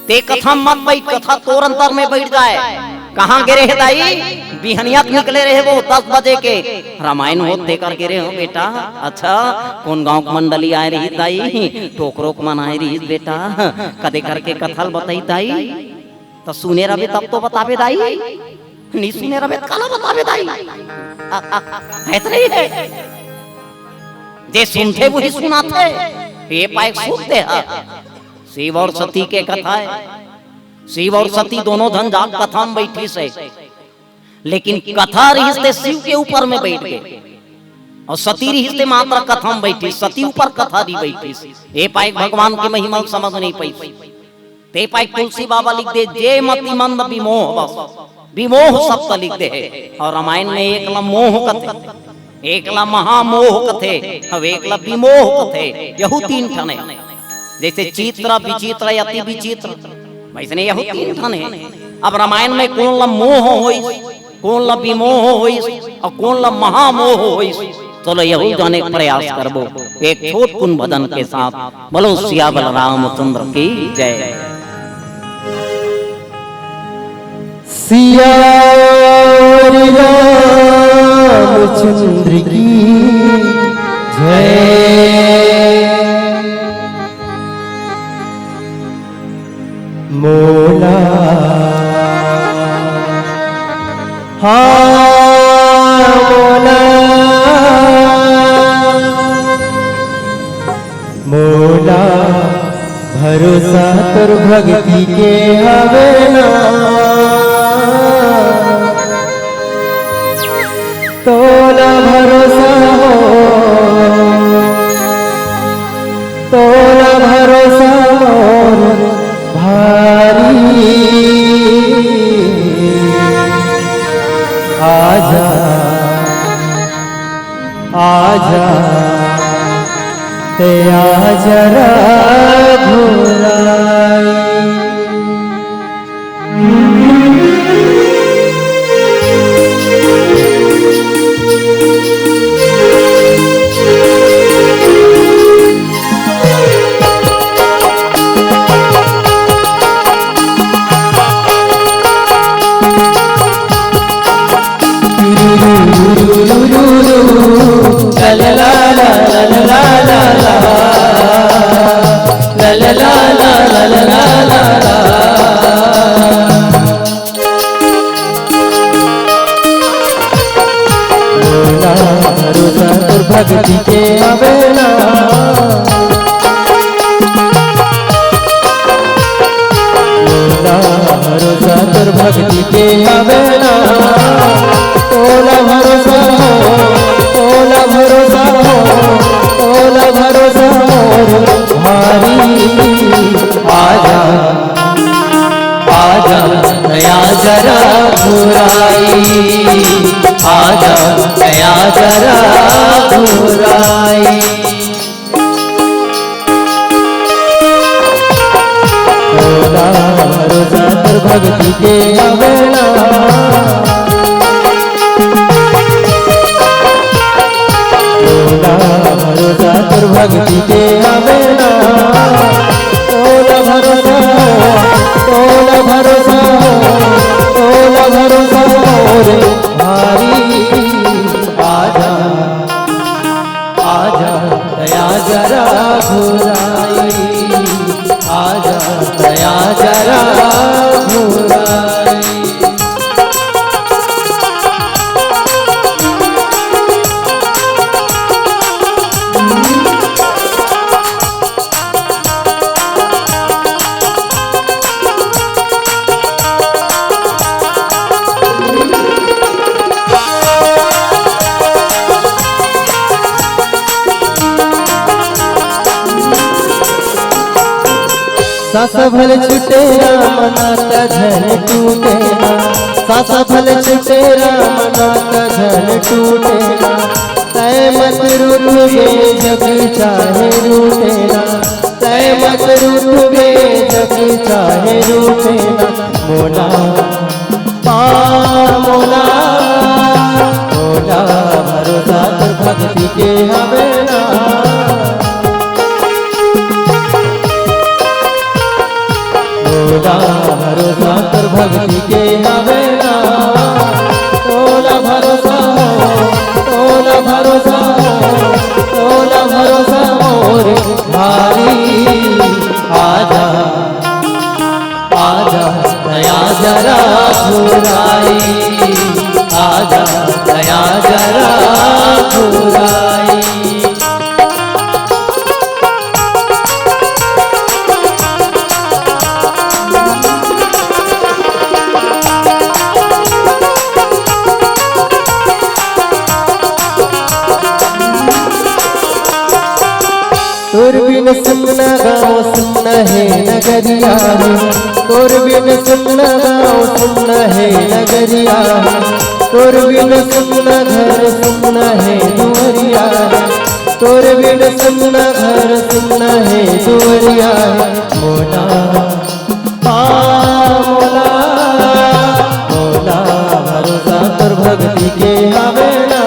B: ते कथा मत बैठ, कथा तोर अंदर में बैठ जाए। कहाँ गिरे है दाई, बिहनियत निकले रहे वो 10 बजे के, रामायण होते कर गिरे हो बेटा। अच्छा कौन गांव मंडली आए रही दाई, टोकरो मनाए रही बेटा, कदे करके कथल बताई दाई, तो सुने रहे तब तो बतावे दाई, नहीं सुने रहे कला बतावे दाई। है जे सुनते वही सुनाते, ये पाए सुनते हैं। शिव और सती के कथा है, शिव और सती दोनों धन जाग कथा में बैठी से, लेकिन कथा रिश्ते शिव के ऊपर में बैठ गए और सती रिश्ते मात्र कथा में बैठी, सती ऊपर कथा दी बैठी। ये पाए भगवान की महिमा समझ नहीं पाई। ते पाए तुलसी बाबा लिख दे जे मति मंद विमोह, बस विमोह शब्द लिख दे है। और रामायण में एकला मोह कथे, एकला महामोह कथे, अब एकला विमोह कथे, यहू 3 ठन है। जैसे चित्र विचित्र अति विचित्र, वैसे यहू 3 ठन है। अब रामायण में कौन ला मोह होई, कौन ला विमोह होई और कौन ला महामोह होई, चलो यही जाने प्रयास करबो एक छोट कुन भजन के साथ। बोलो सियावर रामचंद्र की जय।
C: सियावर रामचंद्र की जय। मोला मोला मोला भरोसा तोर भक्ति के हवे ना, तोला भरोसा हो, तोला भरोसा मोर भारी। आजा आजा ते आजा रघुराई।
A: la la la la la la la la la la la la la la la।
C: मोला भरोसा तोर भक्ति के हवे ना, मोला भरोसा तोर भक्ति के हवे ना, तोला भरोसा हो, तोला भरोसा हो, तोला भरोसा मोर भारी।
A: आजा आजा दया जरा घुराई, आजा दया जरा घुराई।
C: तोला भरोसा तोर भक्ति के हवे ना, तोला भरोसा तोर भक्ति के हवे ना, तोला भरोसा हो, तोला भरोसा हो, तोला भरोसा मोर भारी।
A: आजा आजा दया जरा घुराई, आजा दया जरा घुराई।
C: सासा भल छुटे राम नाता धन टूटे ना, सासा भल छुटे राम नाता धन टूटे ना, तय मत रूठे जग चाहे रूठे ना, तय मत रूठे जग चाहे रूठे ना। मोला मोला मोला भरोसा तोर भक्ति के हवे ना, तोला भरोसा तोर भक्ति के हवे ना, तोला भरोसा हो, तोला भरोसा हो, तोला भरोसा मोर भारी।
A: आजा आजा दया जरा घुराई, आजा दया जरा घुराई।
C: तोर बिन सुनना गाँव सुनना है नगरिया, तोर बिन सुनना गाँव सुनना है नगरिया, तोर बिन सुनना घर सुनना है दुवरिया, तोर बिन सुनना घर सुनना है दुवरिया। मोला मोला मोला भरोसा तोर भक्ति के हवे ना,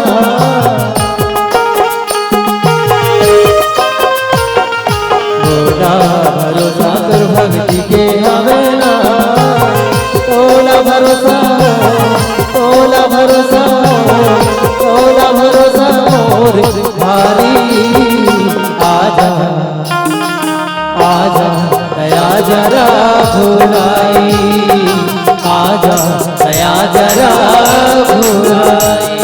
A: जरा घुराई।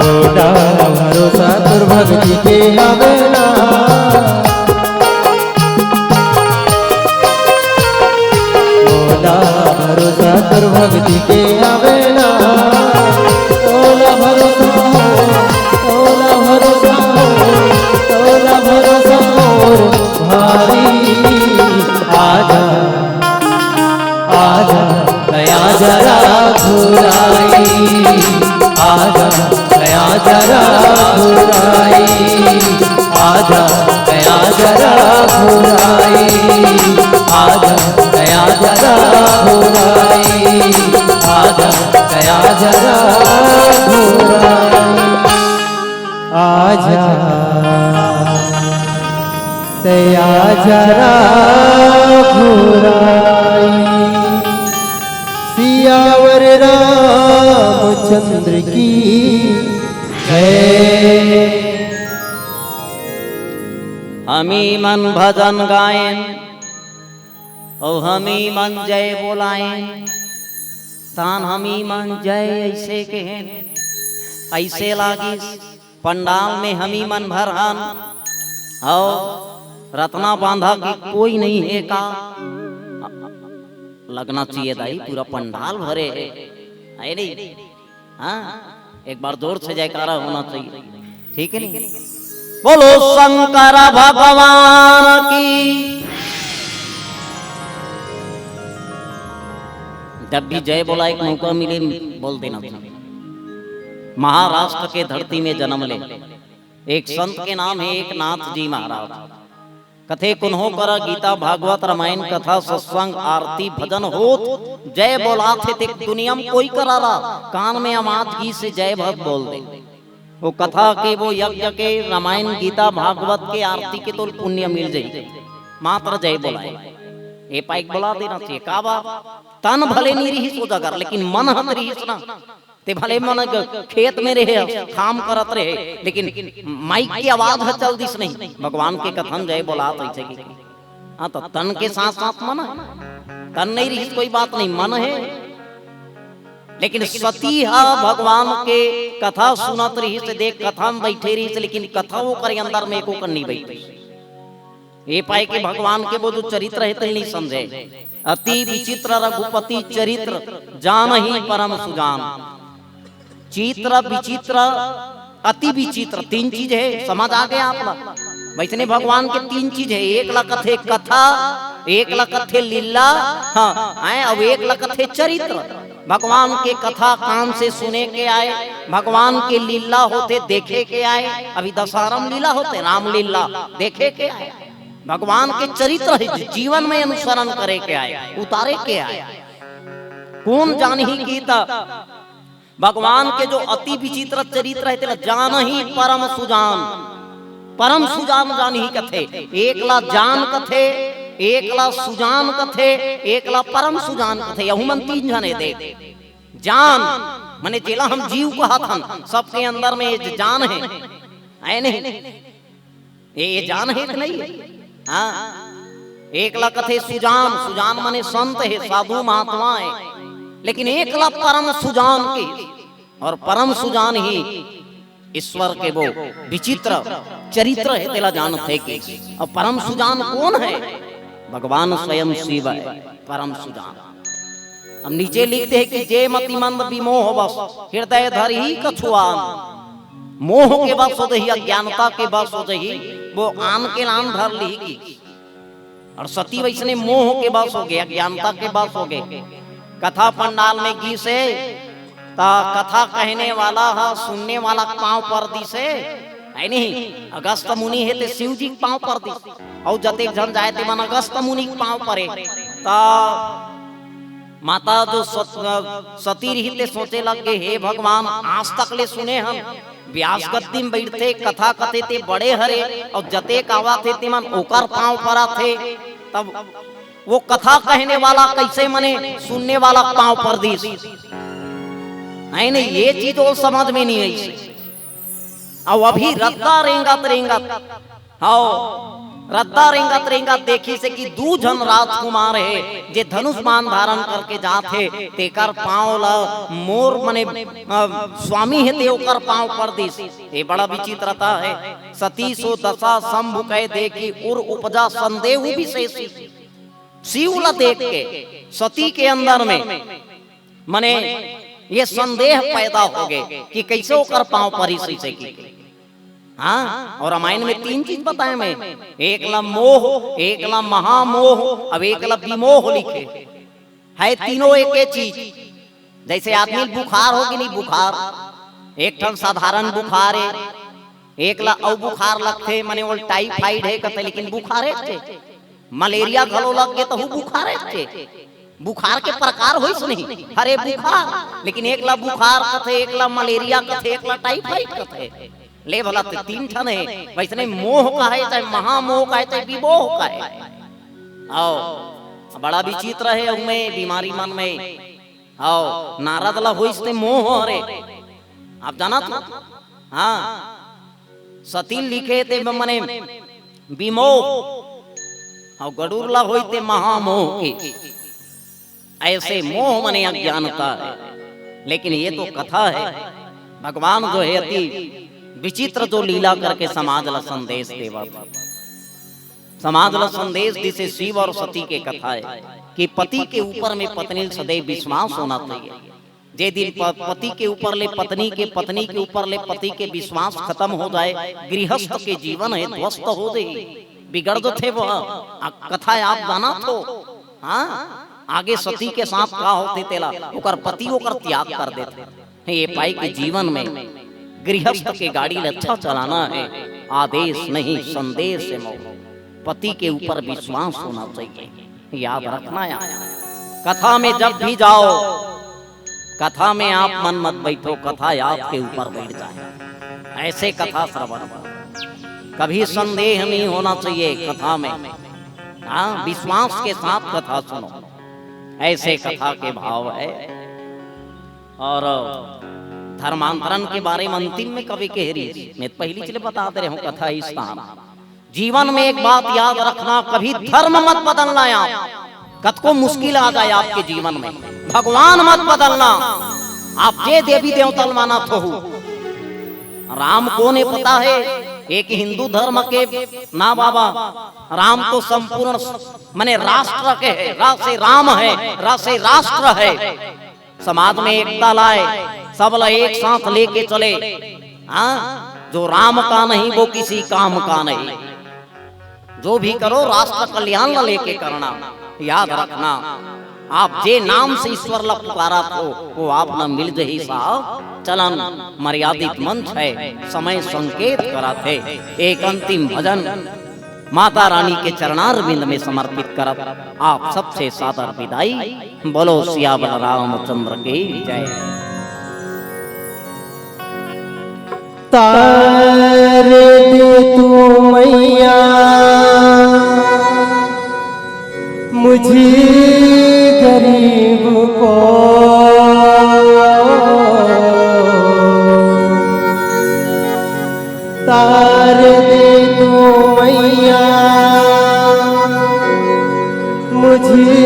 C: मोटा भरोसा तुर भक्ति के आवेला, मोटा भरोसा तुर भक्ति के आवेला। ओला भरोसा हो, ओला भरोसा हो, ओला भरोसा मोर भारी।
A: आजा आजा दया जरा घुराई, आजा दया जरा घुराई, आजा दया जरा घुराई, आजा दया जरा घुराई, आजा दया जरा घुराई।
C: आजा दया जरा घुराई। सियावर रामचंद्र की जय।
B: हमी मन भजन गायन और हमी मन जय बोलाएं, तान हमी मन जय ऐसे कहें, ऐसे लागी पंडाल में हमी मन भरहन और रत्ना बांधा की कोई नहीं है का लगना चाहिए दाई, पूरा पंडाल भरे है नहीं। हाँ एक बार जोर से जयकारा होना चाहिए, ठीक है नहीं। बोलो शंकर भगवान की। जब भी जय बोला एक मौका मिले बोल देना चाहिए। महाराष्ट्र के धरती में जन्म ले एक संत के नाम है एक नाथ जी महाराज। कथे कुन्हो कर गीता भागवत रामायण कथा सत्संग आरती भजन होत जय बोला थे दुनिया में कोई कराला कान में आवाज घी से जय भक्त बोल दे। वो कथा के वो यज्ञ के रामायण गीता भागवत के आरती के तो पुण्य मिल जाए, मात्र जय बोलाए ये पाइक बोला देना चाहिए। का बा तन भले नहीं रही सो जगर लेकिन मन हम रही ना ते भले मन खेत में रहे काम करत रहे लेकिन माइक की आवाज है चल दिस नहीं भगवान के कथन जय बोला ऐसे की। हाँ तो तन के साथ साथ मन है, तन नहीं रही कोई बात नहीं मन है, लेकिन सती हा भगवान के कथा सुनत रही से देख कथा में बैठे रही से लेकिन कथा वो करे अंदर में को कर नहीं बैठी। ये पाए के भगवान के वो जो चरित्र है नहीं समझे। अति विचित्र रघुपति चरित्र जान ही परम सुजान। चित्र विचित्र अति विचित्र तीन चीज है, समझ आ गया आप लोग। वैसने भगवान के तीन चीज है, एक लकथ है कथा, एक लकथ है लीला, हाँ अब एक लकथ है चरित्र। भगवान के कथा कान से सुने के आए, भगवान के लीला होते देखे के आए, अभी दशहरा लीला होते राम लीला देखे के आए। भगवान के चरित्र जीवन में अनुसरण करे के आए, उतारे के आए। कौन जान ही गीता भगवान के जो अति विचित्र चरित्र है जान ही परम सुजान। परम सुजान जान ही कथे, एक ला जान कथे, एक ला सुजान कथे, एक ला परम सुजान कथे। यहू मन तीन जने दे जान माने जेला हम जीव कहा था सबके अंदर में ये जान है नहीं ये जान है नहीं। हाँ एक ला कथे सुजान, सुजान माने संत है साधु महात्मा है, लेकिन एक ला परम सुजान के और परम सुजान ही ईश्वर के वो विचित्र चरित्र है तेला जानत है कि और परम सुजान कौन है? भगवान स्वयं शिव है परम सुजान। हम नीचे लिखते हैं कि जे मति मंद विमोह बस हृदय धर ही कछुआन। मोह के बस हो दही, अज्ञानता के बस हो दही, वो आन के नाम धर ली की। और सती वैसने मोह के बस हो गए, अज्ञानता के बस हो गए। कथा पंडाल में गी से ता कथा कहने वाला है सुनने वाला पांव पर दी से है नहीं। अगस्त मुनि है ते शिव जी पांव पर दी और जते जन जाए ते मन अगस्त मुनि पांव परे ता माता जो सती रही ते सोचे लगे हे भगवान आज तक ले सुने हम व्यास गद्दी में बैठते कथा कथे ते बड़े हरे और जते कावा थे ते मन ओकर पांव परा थे, तब वो कथा कहने वाला कैसे मने सुनने वाला पांव पर दी नहीं। ये चीज वो समझ में नहीं आई। और अभी रत्ता रेंगत रेंगत हाँ रद्दा रेंगत रेंगत देखी से कि दू जन राजकुमार है जे धनुष बाण धारण करके जाते तेकर पांव ला मोर मने स्वामी है ते ओकर पांव पर दिस। ये बड़ा विचित्रता है। सती सो दशा शंभु कह देखी उर उपजा संदेह विशेष। शिव ला देख के सती के अंदर में मने ये संदेह पैदा हो गए कि कैसे ओकर पांव पर ही से की। हाँ, और रामायण में 3 चीज बताए मैं, एक ला मोह, एक ला महामोह, अब एक ला विमोह लिखे है। तीनों एक ही चीज। जैसे आदमी बुखार होगी नहीं, बुखार एक ठन साधारण बुखार है, एक ला औ बुखार लगते माने वो टाइफाइड है कहते, लेकिन बुखार है। मलेरिया घलो लग गए तो बुखार है। बुखार के प्रकार होइस नहीं, हरे बुखार, लेकिन एक ला बुखार कथे, एक ला मलेरिया कथे, एक ला टाइफाइड कथे। ले भला 3 ठन है। वैसे मोह का है, चाहे महामोह का है, चाहे विमोह का है। आओ बड़ा विचित्र है उनमें बीमारी मन में। आओ नारद ला होइस ते मोह हरे, आप जाना तो। हाँ, सती लिखे ते मने विमोह, और गरुड़ ला होइते महामोह के। ऐसे मोह मने अज्ञानता है। लेकिन ये तो कथा है। भगवान जो है अति विचित्र जो लीला करके समाज ला संदेश देवा, समाज ला संदेश जिसे शिव और सती के कथा है कि पति के ऊपर में पत्नी सदैव विश्वास होना चाहिए। जे दिन पति के ऊपर ले पत्नी के, पत्नी के ऊपर ले पति के विश्वास खत्म हो जाए, गृहस्थ के जीवन है ध्वस्त हो जाए, बिगड़ जो थे वो कथा आप जाना तो। हाँ, आगे सती के साथ का होते तेला ओकर पति ओकर त्याग कर देते। ये पाई के जीवन में गृहस्थ के गाड़ी अच्छा चलाना है, आदेश नहीं संदेश है। पति के ऊपर विश्वास होना चाहिए, याद रखना। कथा में जब भी जाओ, कथा में आप मन मत बैठो, कथा आपके ऊपर बैठ जाए। ऐसे कथा श्रवण कभी संदेह नहीं होना चाहिए कथा में। हाँ, विश्वास के साथ कथा सुनो, ऐसे कथा के भाव है। और धर्मांतरण के बारे में अंतिम में कभी कह रही, मैं पहली चले बता दे रहा हूँ कथा इस स्थान। जीवन में एक बात याद रखना, कभी धर्म मत बदलना। आप कत को मुश्किल आ जाए आपके जीवन में, भगवान मत बदलना। आप जे देवी देवता माना तो राम को ने पता है, एक हिंदू धर्म के ना बाबा, राम तो संपूर्ण माने राष्ट्र के है, रा से राम है, रा से राष्ट्र है। समाज में एकता लाए, सब ला एक साथ लेके चले। हाँ, जो राम का नहीं वो किसी काम का नहीं। जो भी करो राष्ट्र कल्याण ला लेके करना। याद रखना, आप जे नाम से ईश्वर ला पुकारा तो वो आप न मिल जही साहब। चलन मर्यादित मंच है, समय संकेत कराते। एक अंतिम भजन माता रानी के चरणारविंद में समर्पित करत आप सबसे सादर विदाई। बोलो सियावर रामचंद्र की जय।
C: तार दे तू मैया मुझे गरीब को, तार दे तू मैया मुझे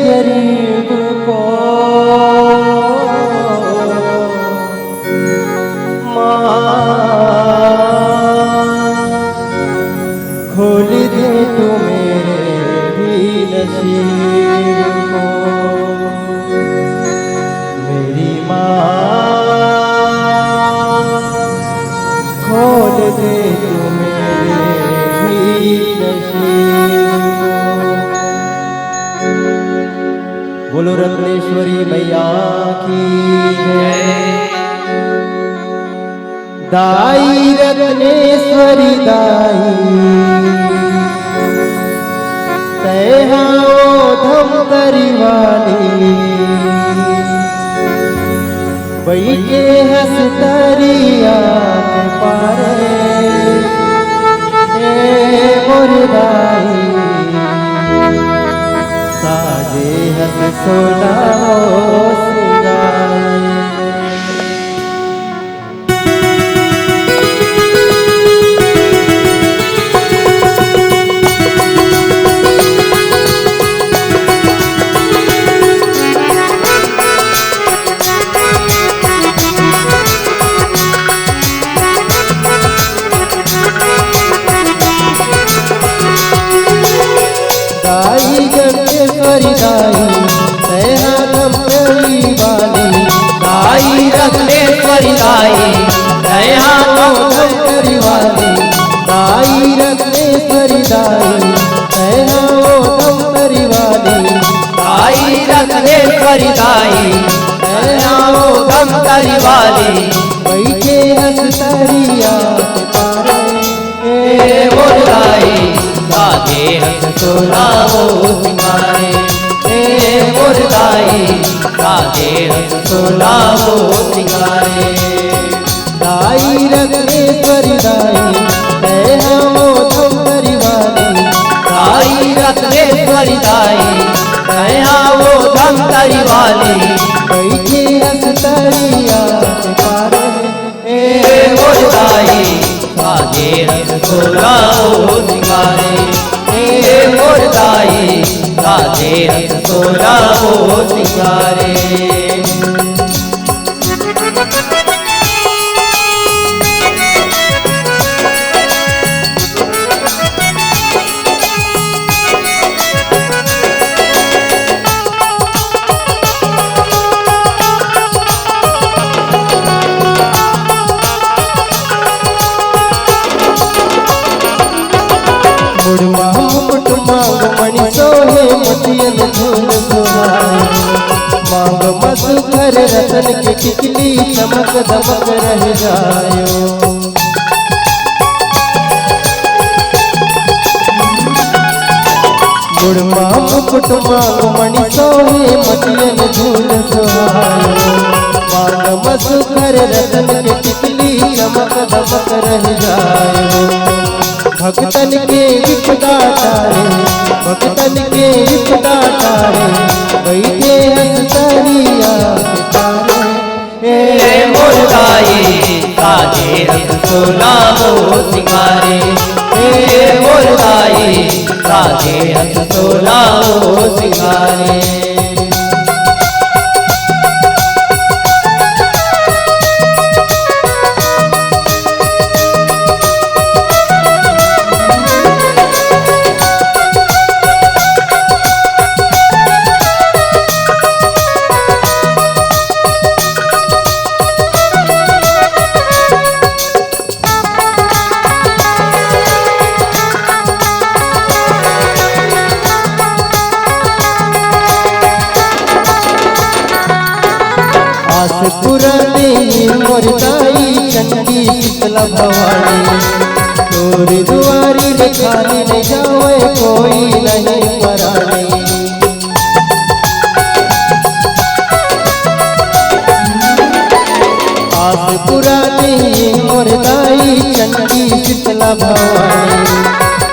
C: गरीब को। खोल दे तू मेरे भी नसीब को, मेरी माँ खोल दे तू मेरे भी नसीब को। बोलो रत्नेश्वरी मैया की जय। दाई रत्नेश्वरी दाई तैहाओ धम करिवाली, बैठे हंस तरिया के पारे मोर दाई, साजे हंस सोना सिंगार। रत्नेश्वरी दाई दया धमतरी वाली
A: दाई रत्नेश्वरी दाई दया
C: धमतरी वाली दाई रत्नेश्वरी दाई दया धमतरी वाली
A: दाई रत्नेश्वरी दाई दया धमतरी वाली
C: बैठे हंसतरिया के पारे
A: हे मोर दाई साजे हंस सोला हो सिंगारे हे मोर दाई साजे हंस सोला हो सिंगारे
C: दाई रत्नेश्वरी दाई दया धमतरी वाली
A: दाई रत्नेश्वरी दाई दया धमतरी वाली
C: बैठे हंसतरिया के पारे
A: हे मोर दाई साजे हंस सोला हो सिंगारे हे मोर दाई साजे हंस सोला हो सिंगारे
C: मुड़मा मुकुट मांग मणि सोहे मोतियन धूल सुहाए मांग मधुकर रतन के टिकली चमक दमक रह जायो मुड़मा मुकुट मांग मणि सोहे मोतियन धूल सुहाए मांग मधुकर रतन के टिकली चमक दमक रह जायो भक्तन के विपदा तारे भक्तन के विपदा तारे बैठे हंसतरिया के पारे
A: हे मोर दाई साजे हंस सोला हो सिंगारे हे मोर दाई साजे हंस सोला हो सिंगारे
C: पुराने मोर दाई चंडी शीतला भवानी तोर दुआरी रे खाली न जावे कोई नहीं परानी आस पुराने मोर दाई चंडी शीतला भवानी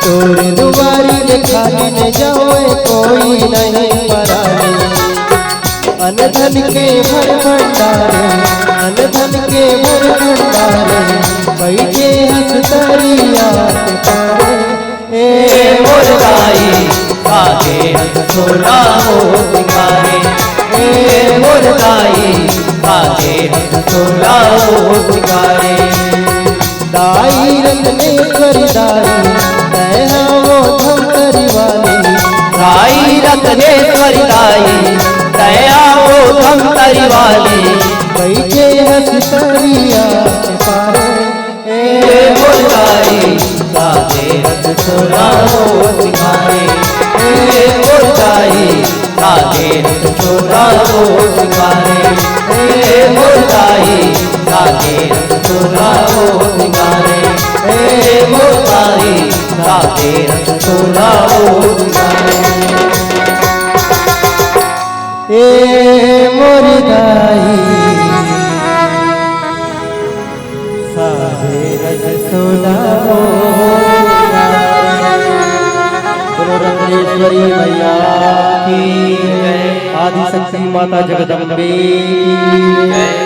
C: तोर दुआरी रे खाली न जावे कोई नहीं परानी अनधन के भर भंडारे अनधन के भर भंडारे बैठे हंसतरिया के पारे
A: हे मोर दाई साजे हंस सोला हो सिंगारे हे मोर दाई साजे हंस सोला हो सिंगारे
C: दाई रत्नेश्वरी दाई दया धमतरी वाली
A: दाई रत्नेश्वरी दाई दया धमतरी वाली
C: बैठे हंसतरिया के पारे
A: हे मोर दाई साजे हंस सोला हो सिंगारे हे मोर दाई साजे हंस सोला हो सिंगारे हे मोर दाई साजे हंस सोला हो सिंगारे हे मोर दाई साजे हंस सोला हो सिंगारे
C: ए मोर दाई साजे रस सोला हो बोलो रत्नेश्वरी मैया की जय आदि शक्ति माता जगदम्बे की जय।